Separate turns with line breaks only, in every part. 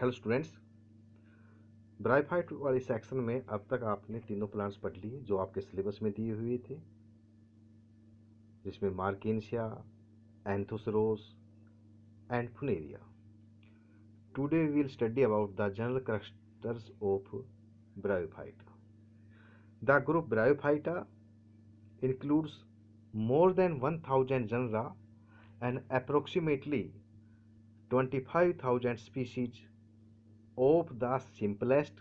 Hello students, bryophyte वाले section में अब तक आपने तीनों प्लांट्स पढ़ लिए जो आपके सिलेबस में दिए हुए थे, जिसमें Marchantia, Anthoceros and Funaria. Today we will study about the general characters of bryophyte. The group Bryophyta includes more than 1,000 genera and approximately 25,000 species of the simplest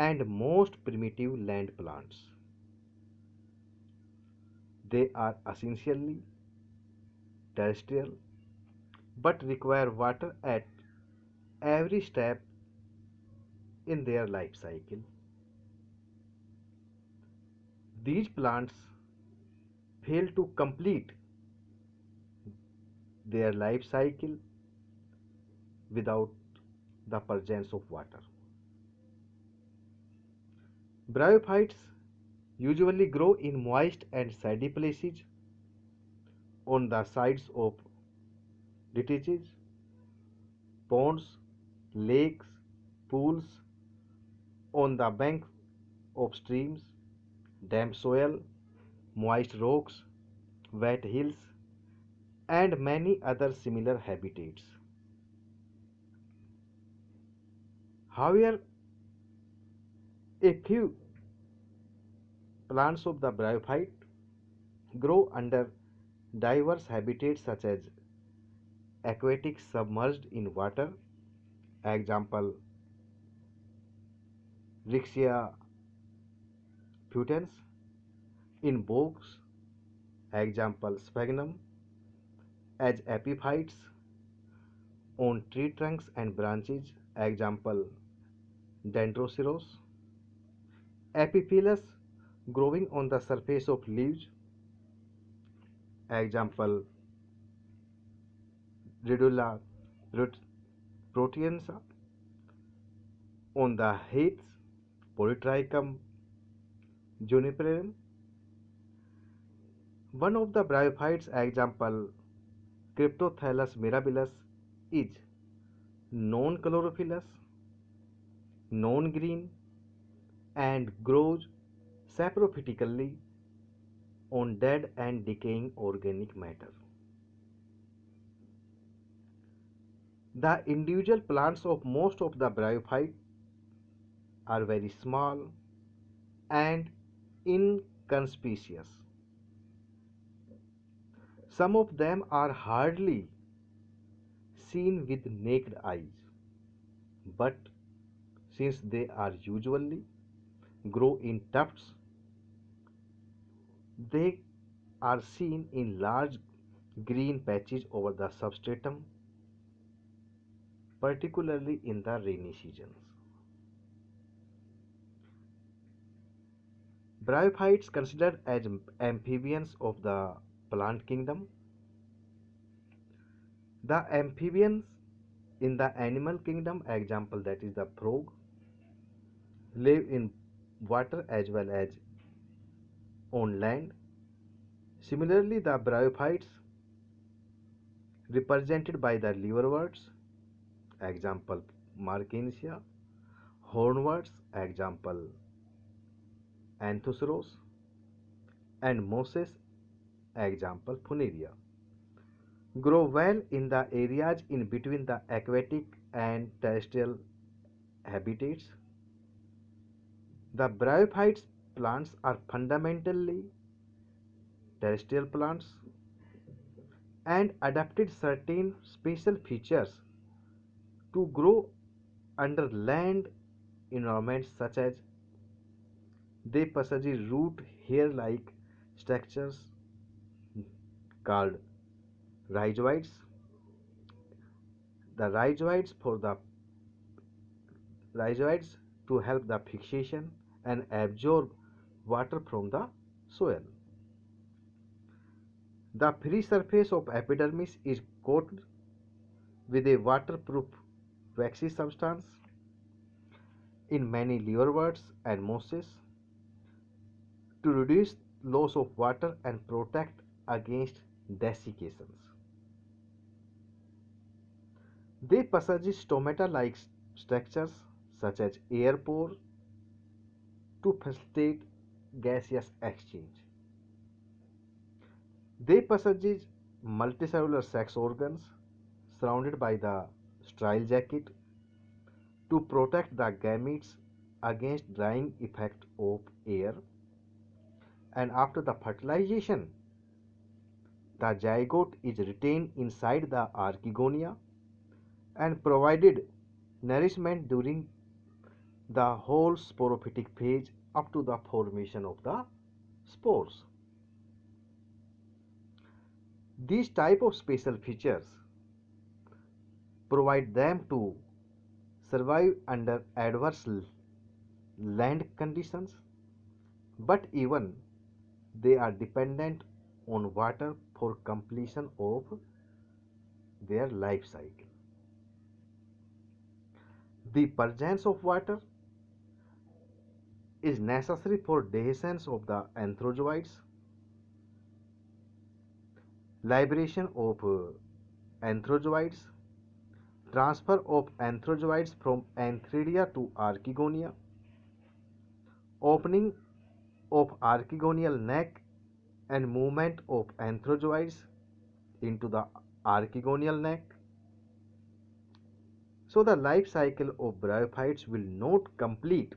and most primitive land plants. They are essentially terrestrial but require water at every step in their life cycle. These plants fail to complete their life cycle without the presence of water. Bryophytes usually grow in moist and sandy places on the sides of ditches, ponds, lakes, pools, on the banks of streams, damp soil, moist rocks, wet hills, and many other similar habitats. However, a few plants of the bryophyte grow under diverse habitats such as aquatic submerged in water, example Rixia putens, in bogs, example sphagnum, as epiphytes, on tree trunks and branches, example Dendroceros, epiphyllous, growing on the surface of leaves, example Ridula proteans, on the heaths, Polytrichum juniperum. One of the bryophytes, example Cryptothalus mirabilis, is non-chlorophyllous, non-green, and grows saprophytically on dead and decaying organic matter. The individual plants of most of the bryophytes are very small and inconspicuous. Some of them are hardly seen with naked eyes, but since they are usually grow in tufts, they are seen in large green patches over the substratum, particularly in the rainy seasons. Bryophytes considered as amphibians of the plant kingdom. The amphibians in the animal kingdom, example that is the frog, live in water as well as on land. Similarly, the bryophytes represented by the liverworts, example Markensia, hornworts, example Anthoceros, and mosses, example Funaria, grow well in the areas in between the aquatic and terrestrial habitats. The bryophytes plants are fundamentally terrestrial plants and adapted certain special features to grow under land environments such as they possess root hair-like structures called rhizoids. The rhizoids to help the fixation and absorb water from the soil. The free surface of epidermis is coated with a waterproof waxy substance in many liverworts and mosses to reduce loss of water and protect against desiccations. They possess stomata-like structures such as air pore to facilitate gaseous exchange. They possess multicellular sex organs surrounded by the sterile jacket to protect the gametes against drying effect of air, and after the fertilization the zygote is retained inside the archegonia and provided nourishment during the whole sporophytic phase up to the formation of the spores. These type of special features provide them to survive under adverse land conditions, but even they are dependent on water for completion of their life cycle. The presence of water is necessary for dehiscence of the anthrozoids, liberation of anthrozoids, transfer of anthrozoids from antheridia to archegonia, opening of archegonial neck, and movement of anthrozoids into the archegonial neck. So the life cycle of bryophytes will not complete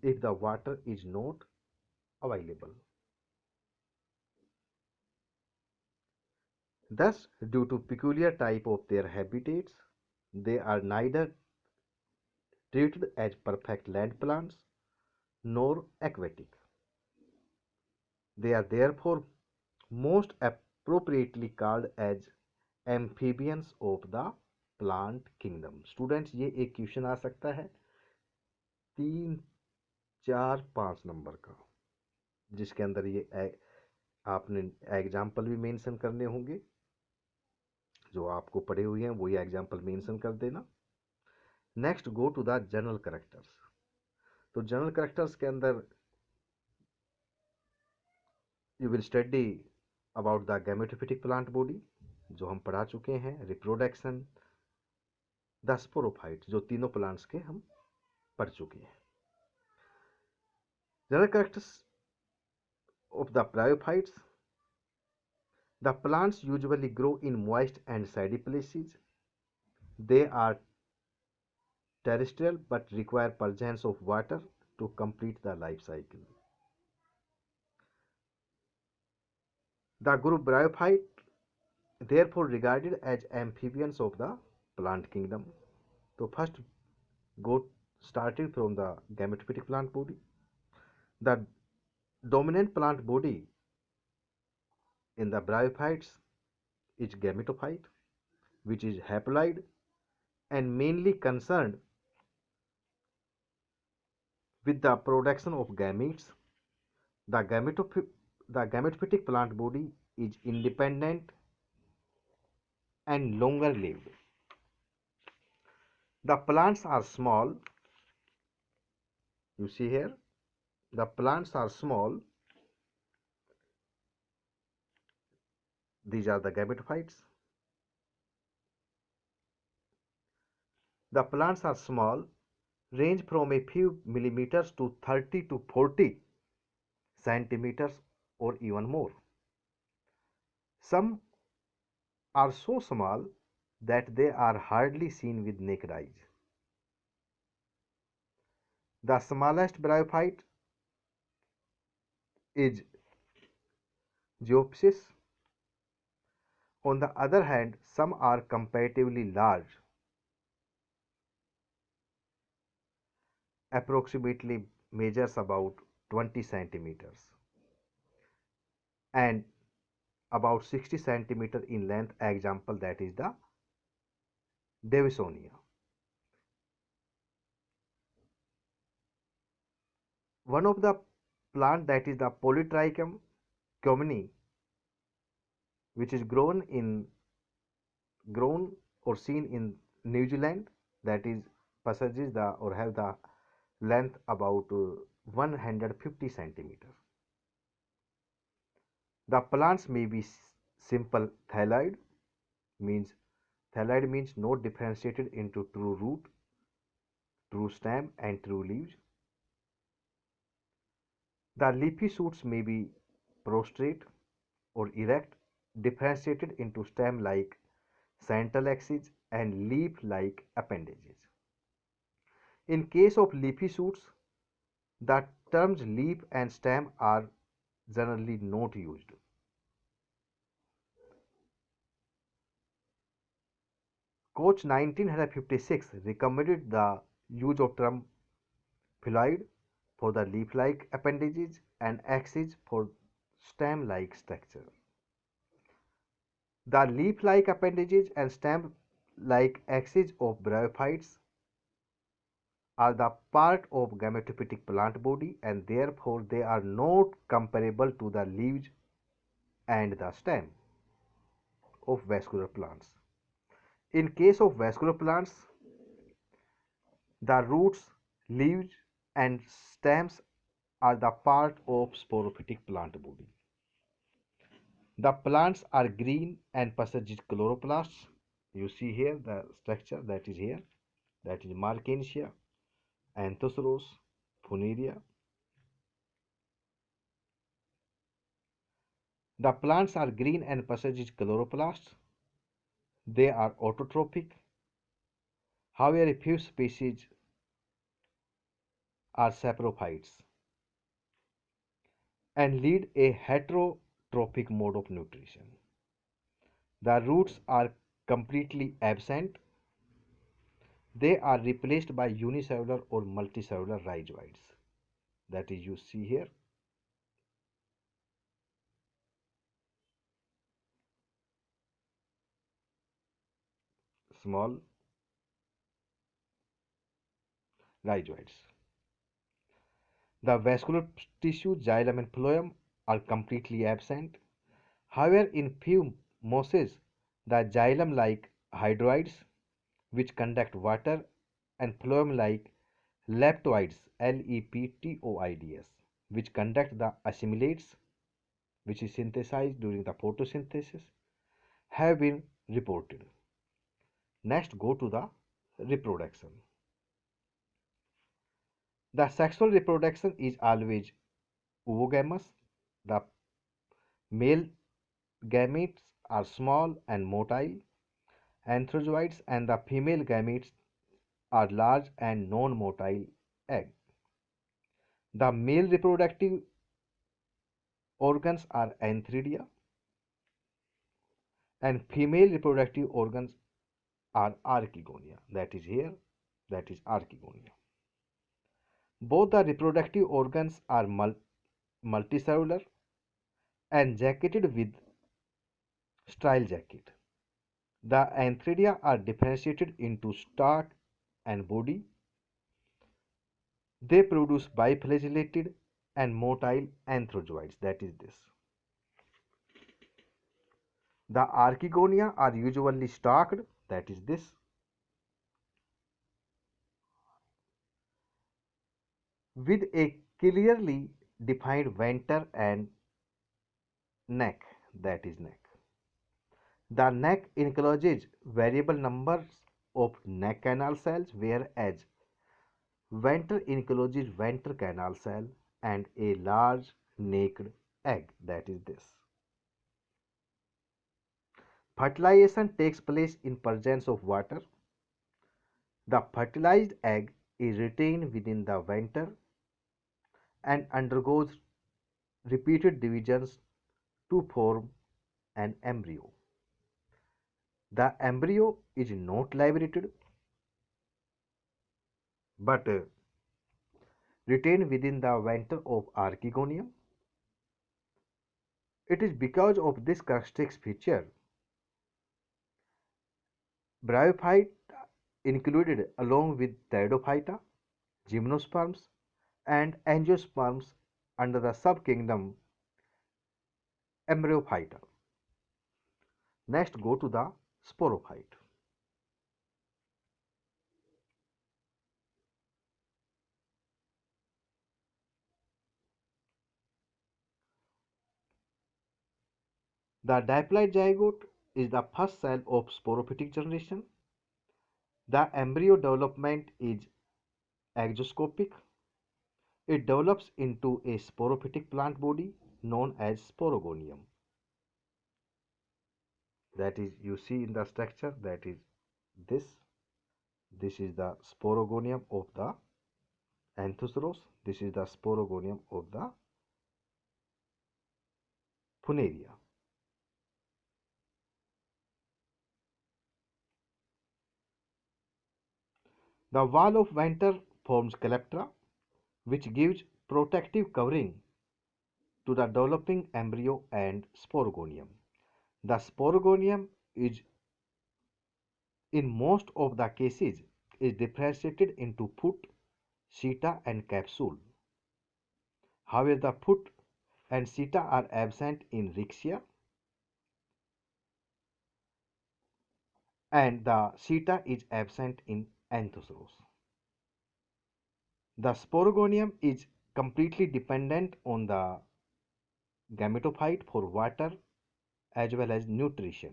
if the water is not available. Thus, due to peculiar type of their habitats, they are neither treated as perfect land plants nor aquatic. They are therefore most appropriately called as amphibians of the plant kingdom. Students, ये एक question आ सकता है 3, 4, 5 number का, जिसके अंदर ये आपने example भी मेंशन करने होंगे। जो आपको पढ़े हुए हैं वही एग्जाम्पल मेंशन कर देना। Next go to the general characters. तो जनरल करेक्टर्स के अंदर you will study about the gametophytic plant body, जो हम पढ़ा चुके हैं, रिप्रोडक्शन, द स्पोरोफाइट, जो तीनों प्लांट्स के हम पढ़ चुके हैं। General characters of the bryophytes: the plants usually grow in moist and shady places. They are terrestrial but require presence of water to complete the life cycle. The group Bryophyte therefore regarded as amphibians of the plant kingdom. So first go starting from the gametophytic plant body. The dominant plant body in the Bryophytes is gametophyte, which is haploid and mainly concerned with the production of gametes. The gametophytic plant body is independent and longer lived. The plants are small. You see here, the plants are small. These are the gametophytes. The plants are small, range from a few millimeters to 30 to 40 centimeters or even more. Some are so small that they are hardly seen with naked eyes. The smallest bryophyte is Geopsis. On the other hand, some are comparatively large, approximately measures about 20 centimeters and about 60 centimeter in length. Example, that is the Davisonia. One of the plant, that is the Polytrichum comini, which is grown or seen in New Zealand, that is possesses the or have the length about 150 centimeters. The plants may be simple thalloid, means Thalloid means not differentiated into true root, true stem, and true leaves. The leafy shoots may be prostrate or erect, differentiated into stem-like central axes and leaf-like appendages. In case of leafy shoots, the terms leaf and stem are generally not used. Koch 1956 recommended the use of term phylloid for the leaf-like appendages and axis for stem-like structure. The leaf-like appendages and stem-like axes of bryophytes are the part of gametophytic plant body and therefore they are not comparable to the leaves and the stem of vascular plants. In case of vascular plants, the roots, leaves and stems are the part of sporophytic plant body. The plants are green and possess chloroplasts. You see here the structure that is here, that is Markensia, Anthosauros, Funaria. The plants are green and possess chloroplasts. They are autotrophic. However, a few species are saprophytes and lead a heterotrophic mode of nutrition. The roots are completely absent. They are replaced by unicellular or multicellular rhizoids. That is, you see here. Small rhizoids. The vascular tissue, xylem and phloem, are completely absent. However, in few mosses, the xylem-like hydroids, which conduct water, and phloem-like leptoids, leptoids, which conduct the assimilates, which is synthesized during the photosynthesis, have been reported. Next, go to the reproduction. The sexual reproduction is always oogamous. The male gametes are small and motile anthrozoids, and the female gametes are large and non-motile egg. The male reproductive organs are antheridia, and female reproductive organs are archegonia. That is here, that is archegonia. Both the reproductive organs are multicellular and jacketed with strile jacket. The antheridia are differentiated into stalk and body. They produce biflagellated and motile anthrozoids. That is this. The archegonia are usually stalked. That is this. With a clearly defined venter and neck. That is neck. The neck encloses variable numbers of neck canal cells, whereas venter encloses venter canal cell and a large naked egg. That is this. Fertilization takes place in presence of water. The fertilized egg is retained within the venter and undergoes repeated divisions to form an embryo. The embryo is not liberated but retained within the venter of archegonium. It is because of this characteristic feature bryophyte included along with pteridophyta, gymnosperms and angiosperms under the subkingdom Embryophyta. Next, go to the sporophyte. The diploid zygote is the first cell of sporophytic generation. The embryo development is exoscopic. It develops into a sporophytic plant body known as sporogonium. That is, you see in the structure, that is this. This is the sporogonium of the Anthusros. This is the sporogonium of the Funaria. The wall of Venter forms calyptra, which gives protective covering to the developing embryo and sporogonium. The sporogonium is, in most of the cases, is differentiated into foot, seta, and capsule. However, the foot and seta are absent in Rixia, and the seta is absent in Anthusros. The sporogonium is completely dependent on the gametophyte for water as well as nutrition.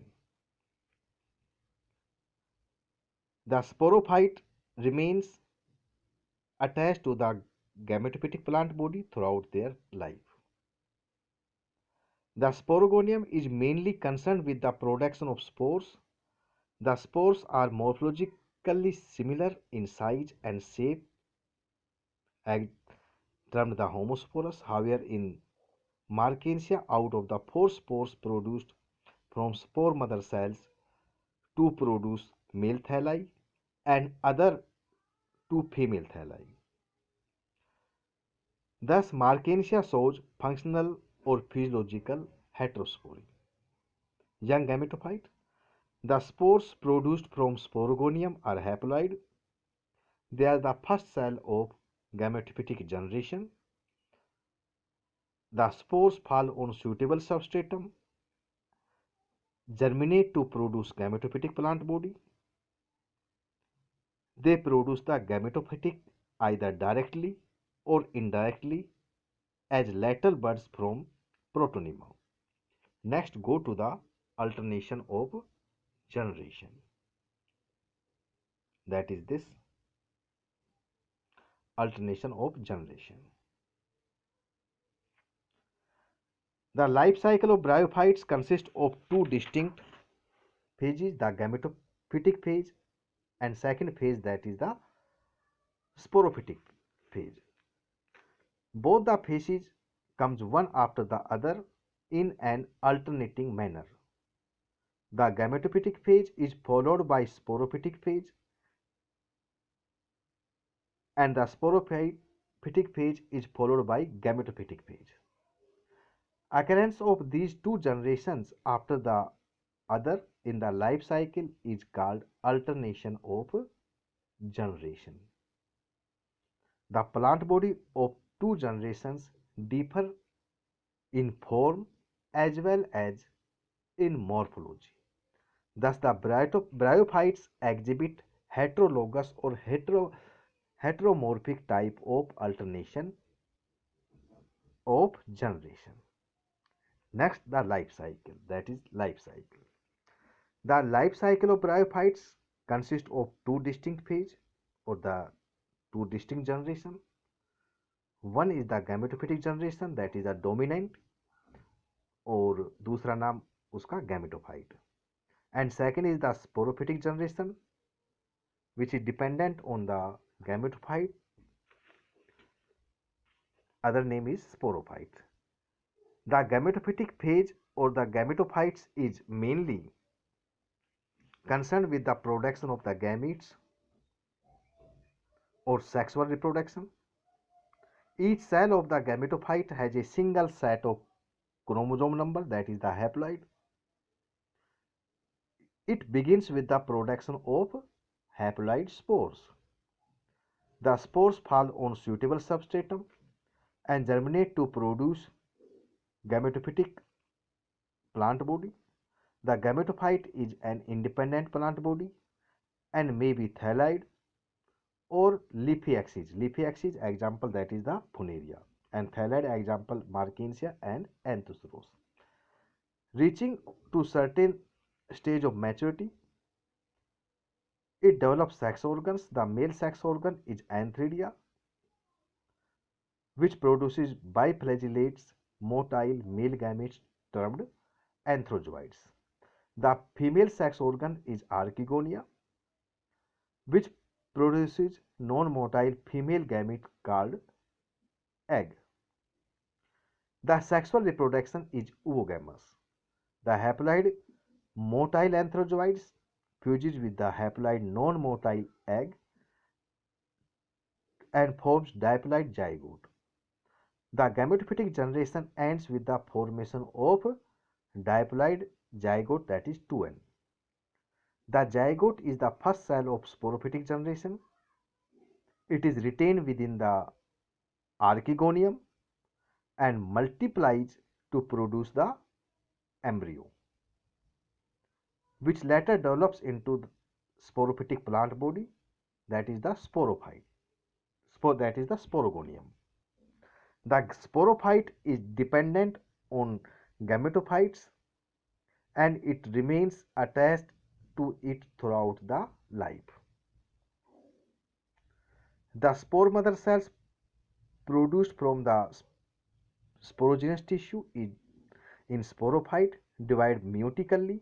The sporophyte remains attached to the gametophytic plant body throughout their life. The sporogonium is mainly concerned with the production of spores. The spores are morphologically similar in size and shape, as termed the homosporous. However, in Marchantia, out of the 4 spores produced from spore mother cells, 2 produce male thalli and other 2 female thalli. Thus, Marchantia shows functional or physiological heterospory. Young gametophyte. The spores produced from sporogonium are haploid. They are the first cell of gametophytic generation. The spores fall on suitable substratum, germinate to produce gametophytic plant body. They produce the gametophytic either directly or indirectly as lateral buds from protonema. Next, go to the alternation of generation. That is this alternation of generation. The life cycle of bryophytes consists of 2 distinct phases, the gametophytic phase and second phase, that is the sporophytic phase. Both the phases comes one after the other in an alternating manner. The gametophytic phase is followed by sporophytic phase and the sporophytic phase is followed by gametophytic phase. Occurrence of these 2 generations after the other in the life cycle is called alternation of generation. The plant body of 2 generations differ in form as well as in morphology. Thus, the bryophytes exhibit heterologous or heteromorphic type of alternation of generation. Next, the life cycle, that is life cycle. The life cycle of bryophytes consists of 2 distinct phases or the 2 distinct generations. One is the gametophytic generation, that is a dominant, और दूसरा नाम उसका gametophyte. And second is the sporophytic generation, which is dependent on the gametophyte. Other name is sporophyte. The gametophytic phase or the gametophytes is mainly concerned with the production of the gametes or sexual reproduction. Each cell of the gametophyte has a single set of chromosome number, that is the haploid. It begins with the production of haploid spores. The spores fall on suitable substratum and germinate to produce gametophytic plant body. The gametophyte is an independent plant body and may be thalloid or leafy axis. Leafy axis example, that is the Funaria, and thalloid example Marchantia and Anthusros. Reaching to certain stage of maturity, it develops sex organs. The male sex organ is antheridia, which produces biflagellates motile male gametes termed anthrozoids. The female sex organ is archegonia, which produces non-motile female gamete called egg. The sexual reproduction is oogamous. The haploid motile anthrozoids fuses with the haploid non-motile egg and forms diploid zygote. The gametophytic generation ends with the formation of diploid zygote, that is 2N. The zygote is the first cell of sporophytic generation. It is retained within the archegonium and multiplies to produce the embryo, which later develops into the sporophytic plant body, that is the sporophyte. That is the sporogonium. The sporophyte is dependent on gametophytes and it remains attached to it throughout the life. The spore mother cells produced from the sporogenous tissue in sporophyte divide meiotically.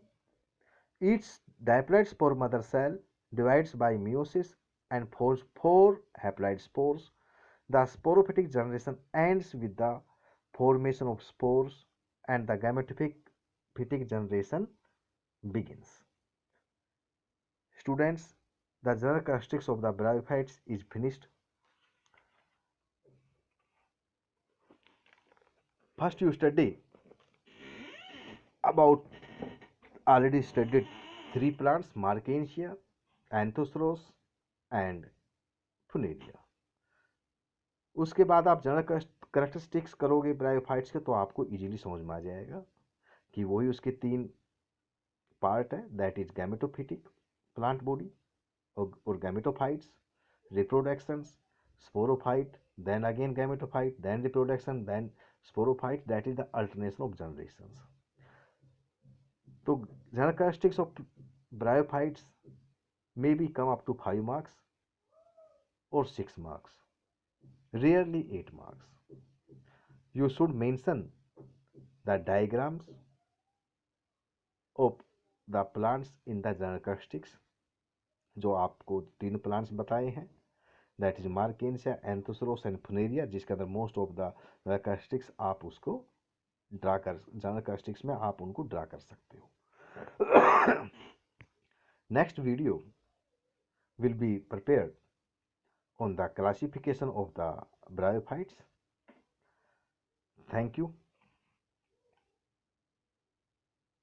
Each diploid spore mother cell divides by meiosis and forms 4 haploid spores. The sporophytic generation ends with the formation of spores and the gametophytic generation begins. Students, the general characteristics of the bryophytes is finished. First you study about already studied 3 plants, Marchantia, Anthosros and Funaria. उसके बाद आप general characteristics करोगे bryophytes के तो आपको easily समझ में आ जाएगा कि वही उसके 3 पार्ट है, that is gametophytic plant body और gametophytes, reproductions, sporophyte, then again gametophyte, then reproduction, then sporophyte, that is the alternation of generations. तो general characteristics of bryophytes may be come up to 5 marks or 6 marks, rarely 8 marks. You should mention the diagrams of the plants in the general characteristics. जो आपको 3 plants बताए हैं, that is मार्केंसिया, एंथोसरोस and फुनेरिया, जिसके अंदर most of the characteristics आप उसको draw कर, general characteristics में आप उनको ड्रा कर सकते हो. Next video will be prepared on the classification of the bryophytes. Thank you.